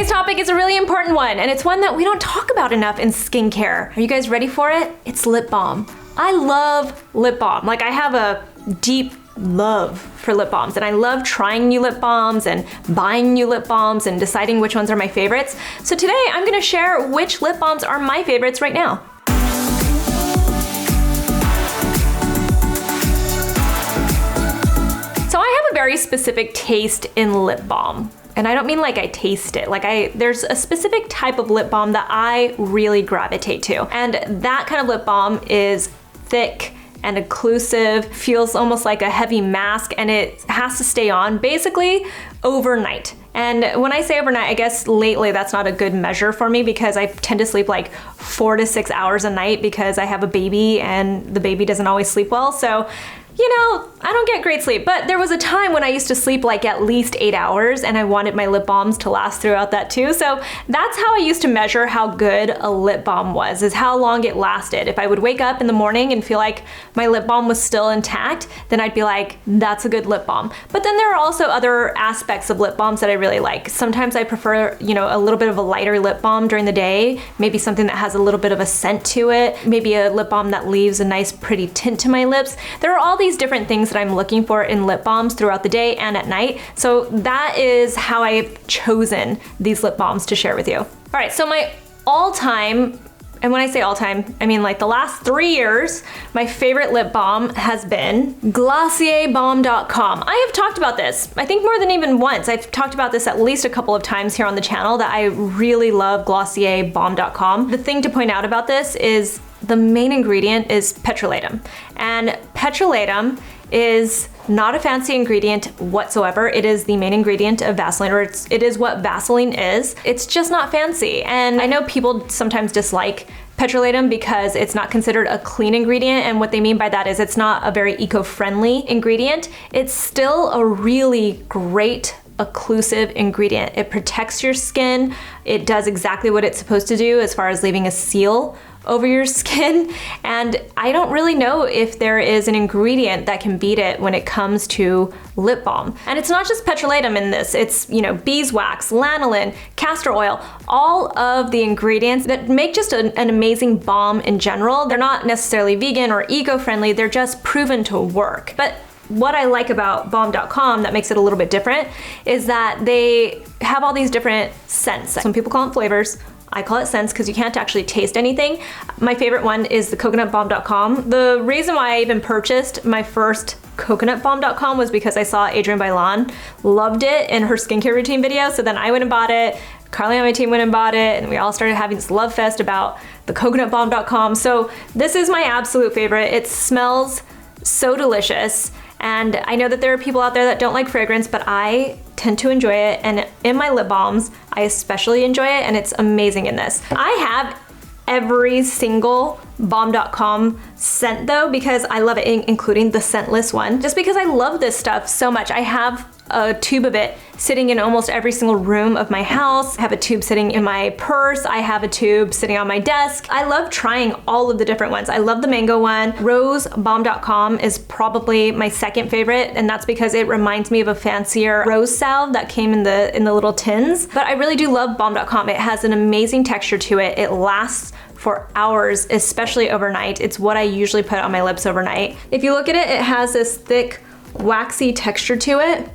Today's topic is a really important one, and it's one that we don't talk about enough in skincare. Are you guys ready for it? It's lip balm. I love lip balm. Like, I have a deep love for lip balms, and I love trying new lip balms and buying new lip balms and deciding which ones are my favorites. So today I'm gonna share which lip balms are my favorites right now. So I have a very specific taste in lip balm. And I don't mean like I taste it, there's a specific type of lip balm that I really gravitate to. And that kind of lip balm is thick and occlusive, feels almost like a heavy mask, and it has to stay on basically overnight. And when I say overnight, I guess lately that's not a good measure for me because I tend to sleep like 4 to 6 hours a night because I have a baby and the baby doesn't always sleep well. So, you know, I don't get great sleep, but there was a time when I used to sleep like at least 8 hours and I wanted my lip balms to last throughout that too. So that's how I used to measure how good a lip balm was, is how long it lasted. If I would wake up in the morning and feel like my lip balm was still intact, then I'd be like, that's a good lip balm. But then there are also other aspects of lip balms that I really like. Sometimes I prefer, you know, a little bit of a lighter lip balm during the day, maybe something that has a little bit of a scent to it, maybe a lip balm that leaves a nice pretty tint to my lips. There are all these different things that I'm looking for in lip balms throughout the day and at night. So that is how I've chosen these lip balms to share with you. All right, so my all-time, and when I say all-time, I mean like the last 3 years, my favorite lip balm has been Glossier Balm.com. I have talked about this, I think more than even once. I've talked about this at least a couple of times here on the channel that I really love Glossier Balm.com. The thing to point out about this is the main ingredient is petrolatum. And petrolatum is not a fancy ingredient whatsoever. It is the main ingredient of Vaseline, or it is what Vaseline is. It's just not fancy. And I know people sometimes dislike petrolatum because it's not considered a clean ingredient, and what they mean by that is it's not a very eco-friendly ingredient. It's still a really great occlusive ingredient. It protects your skin. It does exactly what it's supposed to do as far as leaving a seal over your skin. And I don't really know if there is an ingredient that can beat it when it comes to lip balm. And it's not just petrolatum in this. It's, you know, beeswax, lanolin, castor oil, all of the ingredients that make just an amazing balm in general. They're not necessarily vegan or eco-friendly. They're just proven to work. But what I like about Balm.com that makes it a little bit different is that they have all these different scents. Some people call them flavors. I call it scents because you can't actually taste anything. My favorite one is the coconut Balm.com. The reason why I even purchased my first coconut Balm.com was because I saw Adrienne Bailon loved it in her skincare routine video. So then I went and bought it. Carly on my team went and bought it, and we all started having this love fest about the coconut Balm.com. So this is my absolute favorite. It smells so delicious. And I know that there are people out there that don't like fragrance, but I tend to enjoy it. And in my lip balms, I especially enjoy it, and it's amazing in this. I have every single Balm.com scent though, because I love it, including the scentless one, just because I love this stuff so much. I have a tube of it sitting in almost every single room of my house. I have a tube sitting in my purse. I have a tube sitting on my desk. I love trying all of the different ones. I love the mango one. Rose Balm.com is probably my second favorite, and that's because it reminds me of a fancier rose salve that came in the little tins. But I really do love Balm.com. It has an amazing texture to it. It lasts for hours, especially overnight. It's what I usually put on my lips overnight. If you look at it, it has this thick, waxy texture to it,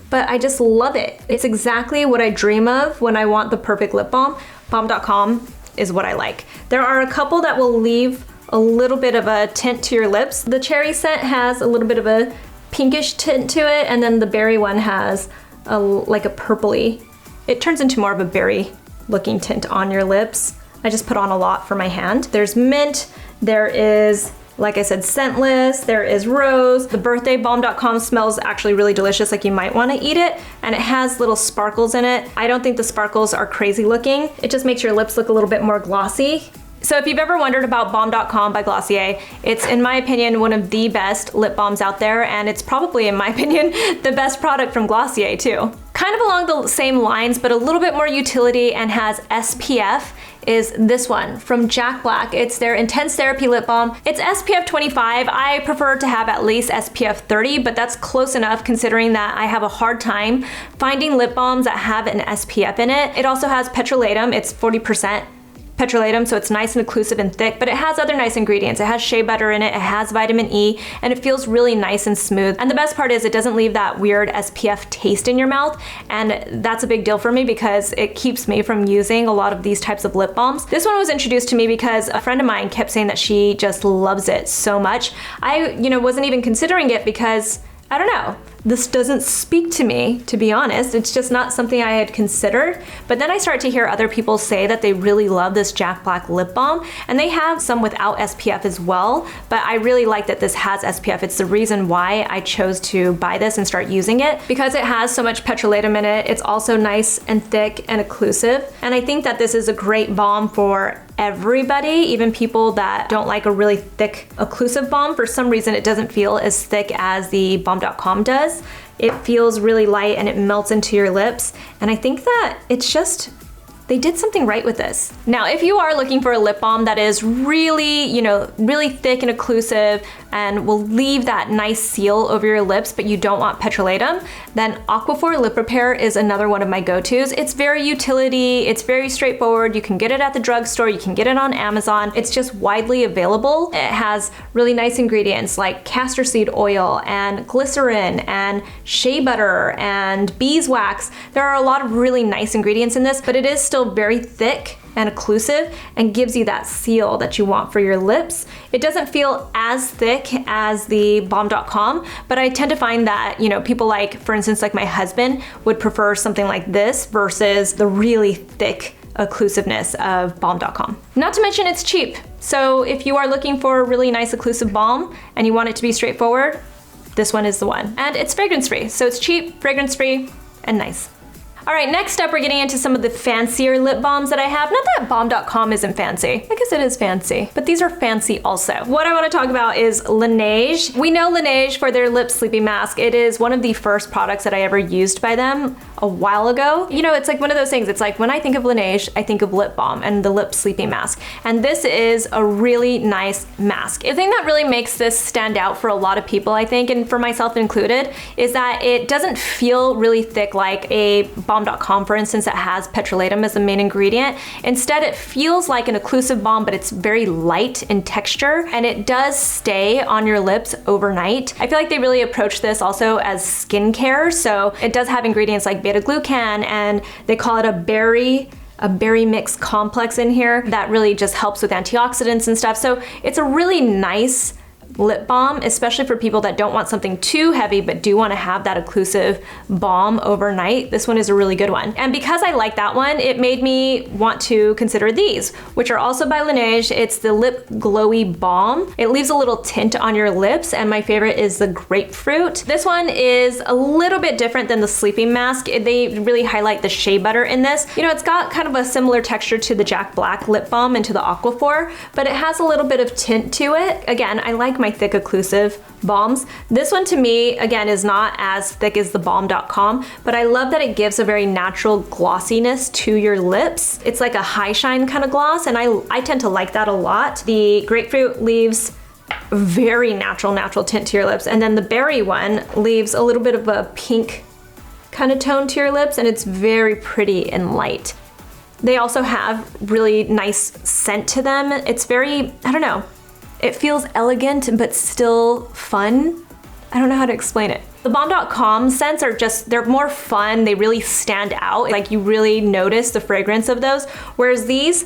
but I just love it. It's exactly what I dream of when I want the perfect lip balm. Balm.com is what I like. There are a couple that will leave a little bit of a tint to your lips. The cherry scent has a little bit of a pinkish tint to it, and then the berry one has like a purpley. It turns into more of a berry looking tint on your lips. I just put on a lot for my hand. There's mint, there is, like I said, scentless, there is rose. The birthday Balm.com smells actually really delicious, like you might wanna eat it, and it has little sparkles in it. I don't think the sparkles are crazy looking. It just makes your lips look a little bit more glossy. So if you've ever wondered about Dotcom by Glossier, it's in my opinion one of the best lip balms out there, and it's probably in my opinion the best product from Glossier too. Kind of along the same lines but a little bit more utility and has SPF is this one from Jack Black. It's their Intense Therapy Lip Balm. It's SPF 25. I prefer to have at least SPF 30, but that's close enough considering that I have a hard time finding lip balms that have an SPF in it. It also has petrolatum. It's 40% petrolatum, so it's nice and occlusive and thick, but it has other nice ingredients. It has shea butter in it, it has vitamin E, and it feels really nice and smooth. And the best part is it doesn't leave that weird SPF taste in your mouth, and that's a big deal for me because it keeps me from using a lot of these types of lip balms. This one was introduced to me because a friend of mine kept saying that she just loves it so much. I, wasn't even considering it because I don't know. This doesn't speak to me, to be honest. It's just not something I had considered. But then I started to hear other people say that they really love this Jack Black lip balm, and they have some without SPF as well, but I really like that this has SPF. It's the reason why I chose to buy this and start using it, because it has so much petrolatum in it. It's also nice and thick and occlusive, and I think that this is a great balm for everybody, even people that don't like a really thick occlusive balm. For some reason it doesn't feel as thick as the Dotcom does. It feels really light and it melts into your lips, and I think that it's just, they did something right with this. Now, if you are looking for a lip balm that is really, really thick and occlusive and will leave that nice seal over your lips, but you don't want petrolatum, then Aquaphor Lip Repair is another one of my go-tos. It's very utility, it's very straightforward. You can get it at the drugstore, you can get it on Amazon. It's just widely available. It has really nice ingredients like castor seed oil and glycerin and shea butter and beeswax. There are a lot of really nice ingredients in this, but it is still very thick and occlusive and gives you that seal that you want for your lips. It doesn't feel as thick as the Dotcom, but I tend to find that, people like, for instance, like my husband would prefer something like this versus the really thick occlusiveness of Dotcom. Not to mention it's cheap. So if you are looking for a really nice occlusive balm and you want it to be straightforward, this one is the one. And it's fragrance free. So it's cheap, fragrance free, and nice. All right, next up we're getting into some of the fancier lip balms that I have. Not that Dotcom isn't fancy. I guess it is fancy, but these are fancy also. What I want to talk about is Laneige. We know Laneige for their lip sleeping mask. It is one of the first products that I ever used by them a while ago. It's like one of those things. It's like when I think of Laneige, I think of lip balm and the lip sleeping mask. And this is a really nice mask. The thing that really makes this stand out for a lot of people, I think, and for myself included, is that it doesn't feel really thick like a Dotcom, for instance, that has petrolatum as the main ingredient. Instead, it feels like an occlusive balm, but it's very light in texture, and it does stay on your lips overnight. I feel like they really approach this also as skincare, so it does have ingredients like beta-glucan, and they call it a berry mix complex in here that really just helps with antioxidants and stuff. So it's a really nice lip balm, especially for people that don't want something too heavy but do want to have that occlusive balm overnight. This one is a really good one. And because I like that one, it made me want to consider these, which are also by Laneige. It's the Lip Glowy Balm. It leaves a little tint on your lips, and my favorite is the grapefruit. This one is a little bit different than the sleeping mask. They really highlight the shea butter in this. It's got kind of a similar texture to the Jack Black lip balm and to the Aquaphor, but it has a little bit of tint to it. Again, I like my thick occlusive balms. This one to me, again, is not as thick as the Dotcom, but I love that it gives a very natural glossiness to your lips. It's like a high shine kind of gloss, and I tend to like that a lot. The grapefruit leaves a very natural tint to your lips, and then the berry one leaves a little bit of a pink kind of tone to your lips, and it's very pretty and light. They also have really nice scent to them. It's very, I don't know, it feels elegant but still fun. I don't know how to explain it. The Dotcom scents are just, they're more fun. They really stand out. Like you really notice the fragrance of those. Whereas these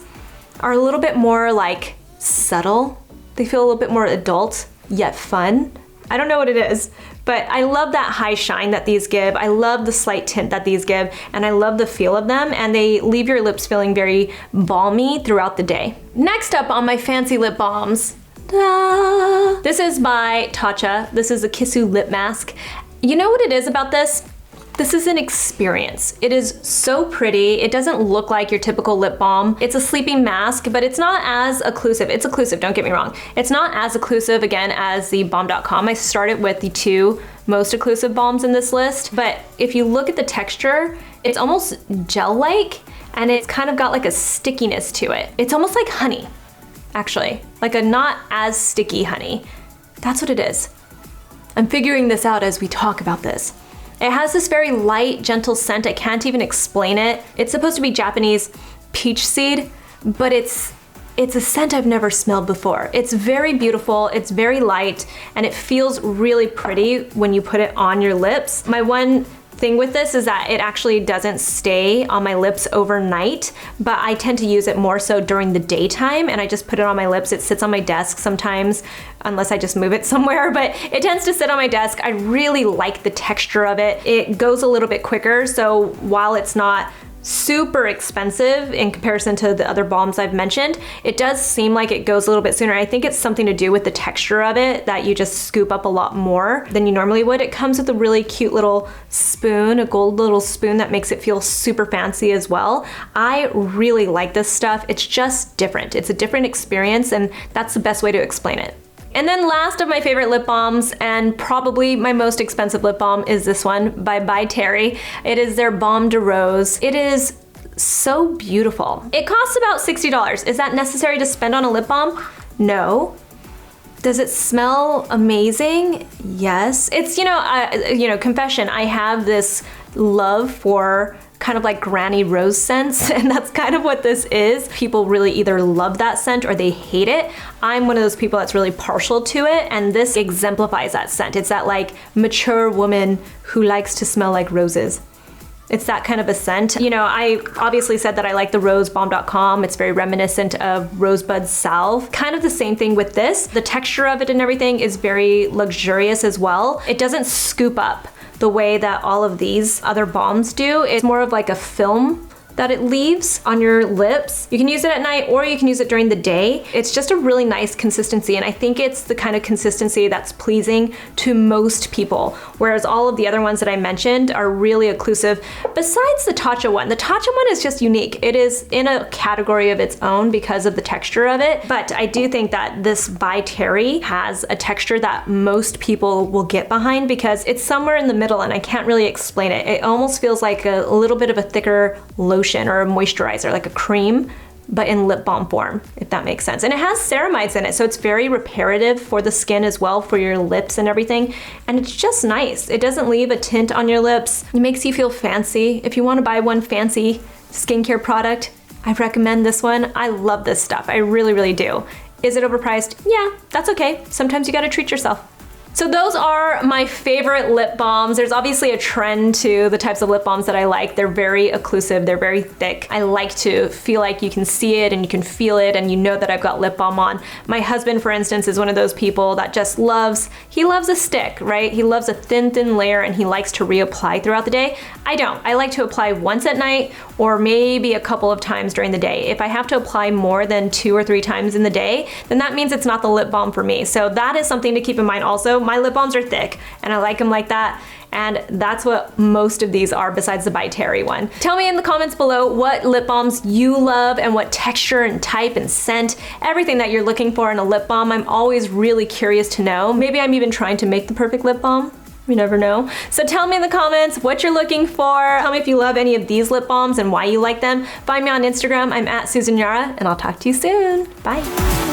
are a little bit more like subtle. They feel a little bit more adult yet fun. I don't know what it is, but I love that high shine that these give. I love the slight tint that these give, and I love the feel of them, and they leave your lips feeling very balmy throughout the day. Next up on my fancy lip balms, this is by Tatcha. This is a Kissu lip mask. You know what it is about this? This is an experience. It is so pretty. It doesn't look like your typical lip balm. It's a sleeping mask, but it's not as occlusive. It's occlusive, don't get me wrong. It's not as occlusive, again, as the Balm.com. I started with the 2 most occlusive balms in this list, but if you look at the texture, it's almost gel-like, and it's kind of got like a stickiness to it. It's almost like honey, actually. Like a not as sticky honey. That's what it is. I'm figuring this out as we talk about this. It has this very light, gentle scent. I can't even explain it. It's supposed to be Japanese peach seed, but it's a scent I've never smelled before. It's very beautiful, it's very light, and it feels really pretty when you put it on your lips. My one thing with this is that it actually doesn't stay on my lips overnight, but I tend to use it more so during the daytime, and I just put it on my lips. It sits on my desk sometimes, unless I just move it somewhere, but it tends to sit on my desk. I really like the texture of it. It goes a little bit quicker, so while it's not super expensive in comparison to the other balms I've mentioned, it does seem like it goes a little bit sooner. I think it's something to do with the texture of it, that you just scoop up a lot more than you normally would. It comes with a really cute little spoon, a gold little spoon that makes it feel super fancy as well. I really like this stuff. It's just different. It's a different experience, and that's the best way to explain it. And then last of my favorite lip balms, and probably my most expensive lip balm, is this one by Terry. It is their Baume de Rose. It is so beautiful. It costs about $60. Is that necessary to spend on a lip balm? No. Does it smell amazing? Yes. It's, confession, I have this love for kind of like granny rose scents, and that's kind of what this is. People really either love that scent or they hate it. I'm one of those people that's really partial to it, and this exemplifies that scent. It's that like mature woman who likes to smell like roses. It's that kind of a scent. I obviously said that I like the rose Balm.com. It's very reminiscent of rosebud salve. Kind of the same thing with this. The texture of it and everything is very luxurious as well. It doesn't scoop up the way that all of these other balms do. It's more of like a film that it leaves on your lips. You can use it at night or you can use it during the day. It's just a really nice consistency, and I think it's the kind of consistency that's pleasing to most people, whereas all of the other ones that I mentioned are really occlusive. Besides the Tatcha one. The Tatcha one is just unique. It is in a category of its own because of the texture of it, but I do think that this by Terry has a texture that most people will get behind because it's somewhere in the middle, and I can't really explain it. It almost feels like a little bit of a thicker lotion or a moisturizer, like a cream, but in lip balm form, if that makes sense. And it has ceramides in it, so it's very reparative for the skin as well, for your lips and everything. And it's just nice. It doesn't leave a tint on your lips. It makes you feel fancy. If you want to buy one fancy skincare product, I recommend this one. I love this stuff. I really, really do. Is it overpriced? Yeah, that's okay. Sometimes you gotta treat yourself. So those are my favorite lip balms. There's obviously a trend to the types of lip balms that I like. They're very occlusive, they're very thick. I like to feel like you can see it and you can feel it and you know that I've got lip balm on. My husband, for instance, is one of those people that just loves a stick, right? He loves a thin layer and he likes to reapply throughout the day. I don't. I like to apply once at night or maybe a couple of times during the day. If I have to apply more than 2 or 3 times in the day, then that means it's not the lip balm for me. So that is something to keep in mind also. My lip balms are thick and I like them like that, and that's what most of these are besides the by Terry one. Tell me in the comments below what lip balms you love and what texture and type and scent, everything that you're looking for in a lip balm. I'm always really curious to know. Maybe I'm even trying to make the perfect lip balm. You never know. So tell me in the comments what you're looking for. Tell me if you love any of these lip balms and why you like them. Find me on Instagram. I'm at Susan Yara, and I'll talk to you soon. Bye.